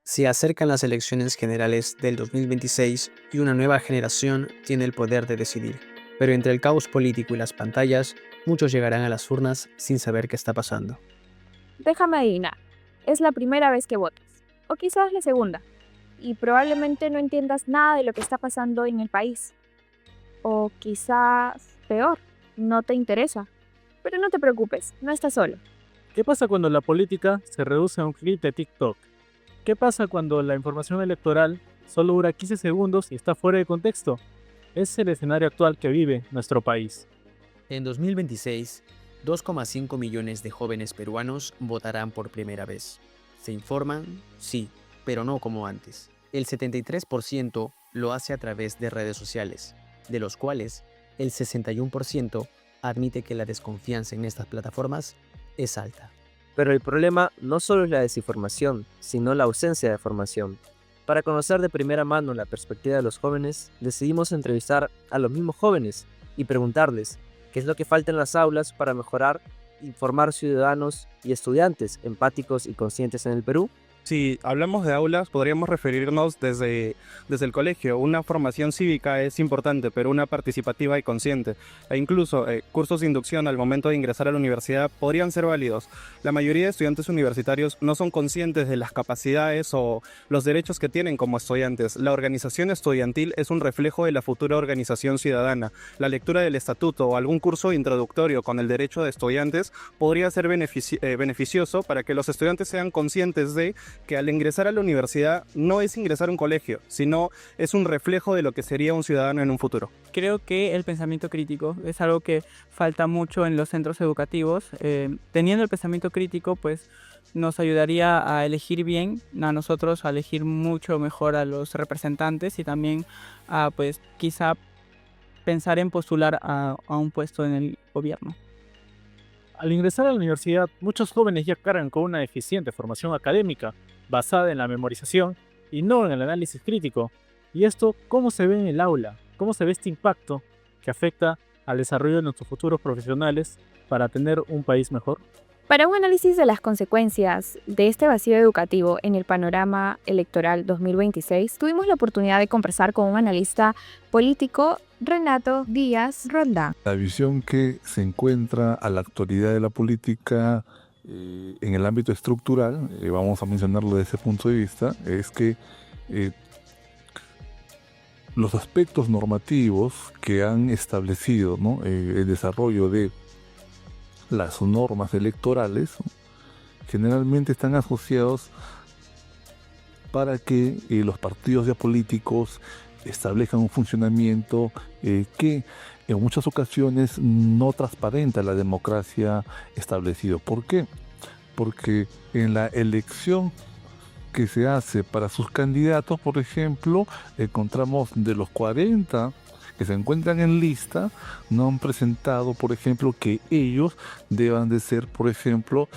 Se acercan las elecciones generales del 2026 y una nueva generación tiene el poder de decidir. Pero entre el caos político y las pantallas, muchos llegarán a las urnas sin saber qué está pasando. Déjame adivinar, es la primera vez que votas, o quizás la segunda, y probablemente no entiendas nada de lo que está pasando en el país. O quizás, peor, no te interesa. Pero no te preocupes, no estás solo. ¿Qué pasa cuando la política se reduce a un clip de TikTok? ¿Qué pasa cuando la información electoral solo dura 15 segundos y está fuera de contexto? Es el escenario actual que vive nuestro país. En 2026, 2,5 millones de jóvenes peruanos votarán por primera vez. ¿Se informan? Sí, pero no como antes. El 73% lo hace a través de redes sociales, de los cuales el 61% admite que la desconfianza en estas plataformas es alta. Pero el problema no solo es la desinformación, sino la ausencia de formación. Para conocer de primera mano la perspectiva de los jóvenes, decidimos entrevistar a los mismos jóvenes y preguntarles qué es lo que falta en las aulas para mejorar y formar ciudadanos y estudiantes empáticos y conscientes en el Perú. Si hablamos de aulas, podríamos referirnos desde el colegio. Una formación cívica es importante, pero una participativa y consciente. E incluso cursos de inducción al momento de ingresar a la universidad podrían ser válidos. La mayoría de estudiantes universitarios no son conscientes de las capacidades o los derechos que tienen como estudiantes. La organización estudiantil es un reflejo de la futura organización ciudadana. La lectura del estatuto o algún curso introductorio con el derecho de estudiantes podría ser beneficioso para que los estudiantes sean conscientes de que al ingresar a la universidad no es ingresar a un colegio, sino es un reflejo de lo que sería un ciudadano en un futuro. Creo que el pensamiento crítico es algo que falta mucho en los centros educativos. Teniendo el pensamiento crítico, pues nos ayudaría a elegir bien, a nosotros a elegir mucho mejor a los representantes y también a, pues, quizá pensar en postular a un puesto en el gobierno. Al ingresar a la universidad, muchos jóvenes ya cargan con una deficiente formación académica, basada en la memorización y no en el análisis crítico. ¿Y esto cómo se ve en el aula? ¿Cómo se ve este impacto que afecta al desarrollo de nuestros futuros profesionales para tener un país mejor? Para un análisis de las consecuencias de este vacío educativo en el panorama electoral 2026, tuvimos la oportunidad de conversar con un analista político, Renato Díaz Roldán. La visión que se encuentra a la actualidad de la política en el ámbito estructural, vamos a mencionarlo desde ese punto de vista, es que los aspectos normativos que han establecido, ¿no?, el desarrollo de las normas electorales, ¿no?, generalmente están asociados para que los partidos ya políticos establezcan un funcionamiento que en muchas ocasiones no transparenta la democracia establecida. ¿Por qué? Porque en la elección que se hace para sus candidatos, por ejemplo, encontramos de los 40 que se encuentran en lista, no han presentado, por ejemplo, que ellos deban de ser, por ejemplo,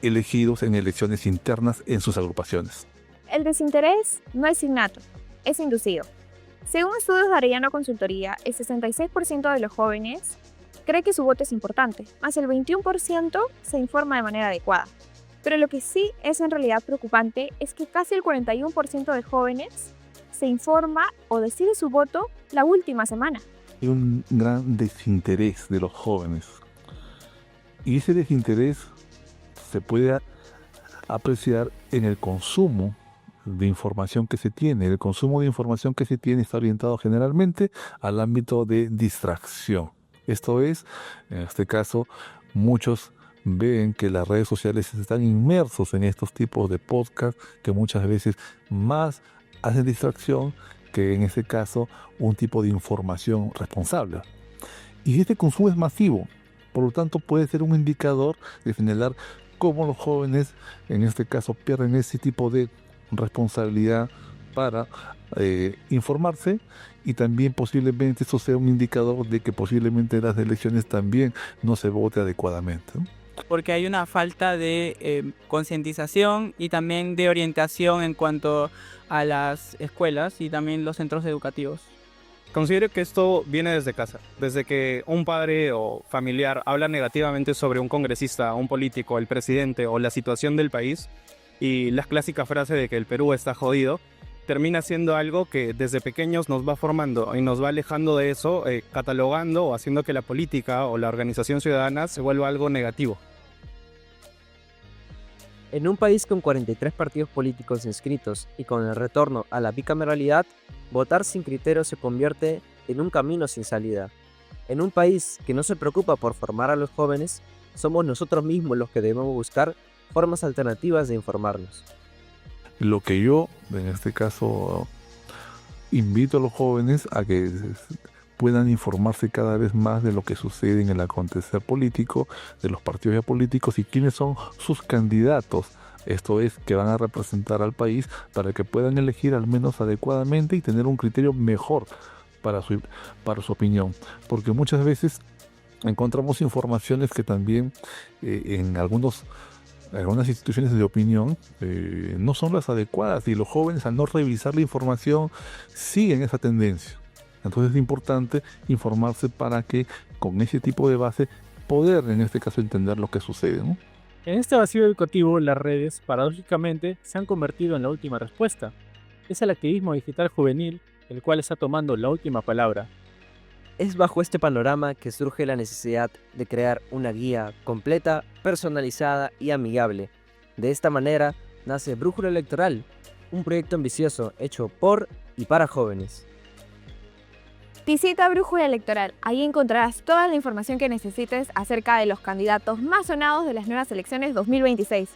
elegidos en elecciones internas en sus agrupaciones. El desinterés no es innato, es inducido. Según estudios de Arellano Consultoría, el 66% de los jóvenes cree que su voto es importante, más el 21% se informa de manera adecuada. Pero lo que sí es en realidad preocupante es que casi el 41% de jóvenes se informa o decide su voto la última semana. Hay un gran desinterés de los jóvenes. Y ese desinterés se puede apreciar en el consumo de información que se tiene. El consumo de información que se tiene está orientado generalmente al ámbito de distracción. Esto es, en este caso, muchos ven que las redes sociales están inmersos en estos tipos de podcasts que muchas veces más hacen distracción que en este caso un tipo de información responsable. Y este consumo es masivo, por lo tanto puede ser un indicador de señalar cómo los jóvenes en este caso pierden ese tipo de responsabilidad para informarse, y también posiblemente esto sea un indicador de que posiblemente en las elecciones también no se vote adecuadamente, ¿no? Porque hay una falta de concientización y también de orientación en cuanto a las escuelas y también los centros educativos. Considero que esto viene desde casa, desde que un padre o familiar habla negativamente sobre un congresista, un político, el presidente o la situación del país. y la clásica frase de que el Perú está jodido, termina siendo algo que desde pequeños nos va formando y nos va alejando de eso, catalogando o haciendo que la política o la organización ciudadana se vuelva algo negativo. En un país con 43 partidos políticos inscritos y con el retorno a la bicameralidad, votar sin criterio se convierte en un camino sin salida. En un país que no se preocupa por formar a los jóvenes, somos nosotros mismos los que debemos buscar formas alternativas de informarnos. Lo que yo, en este caso, invito a los jóvenes a que puedan informarse cada vez más de lo que sucede en el acontecer político, de los partidos ya políticos y quiénes son sus candidatos. Esto es, que van a representar al país para que puedan elegir al menos adecuadamente y tener un criterio mejor para su opinión. Porque muchas veces encontramos informaciones que también en algunas instituciones de opinión no son las adecuadas y los jóvenes, al no revisar la información, siguen esa tendencia. Entonces es importante informarse para que con ese tipo de base poder en este caso entender lo que sucede, ¿no? En este vacío educativo, las redes, paradójicamente, se han convertido en la última respuesta. Es el activismo digital juvenil el cual está tomando la última palabra. Es bajo este panorama que surge la necesidad de crear una guía completa, personalizada y amigable. De esta manera nace Brújula Electoral, un proyecto ambicioso hecho por y para jóvenes. Visita Brújula Electoral, ahí encontrarás toda la información que necesites acerca de los candidatos más sonados de las nuevas elecciones 2026.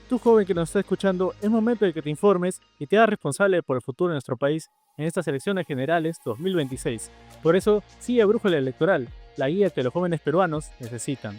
Tú, joven que nos está escuchando, es momento de que te informes y te hagas responsable por el futuro de nuestro país en estas elecciones generales 2026. Por eso, sigue Brújula Electoral, la guía que los jóvenes peruanos necesitan.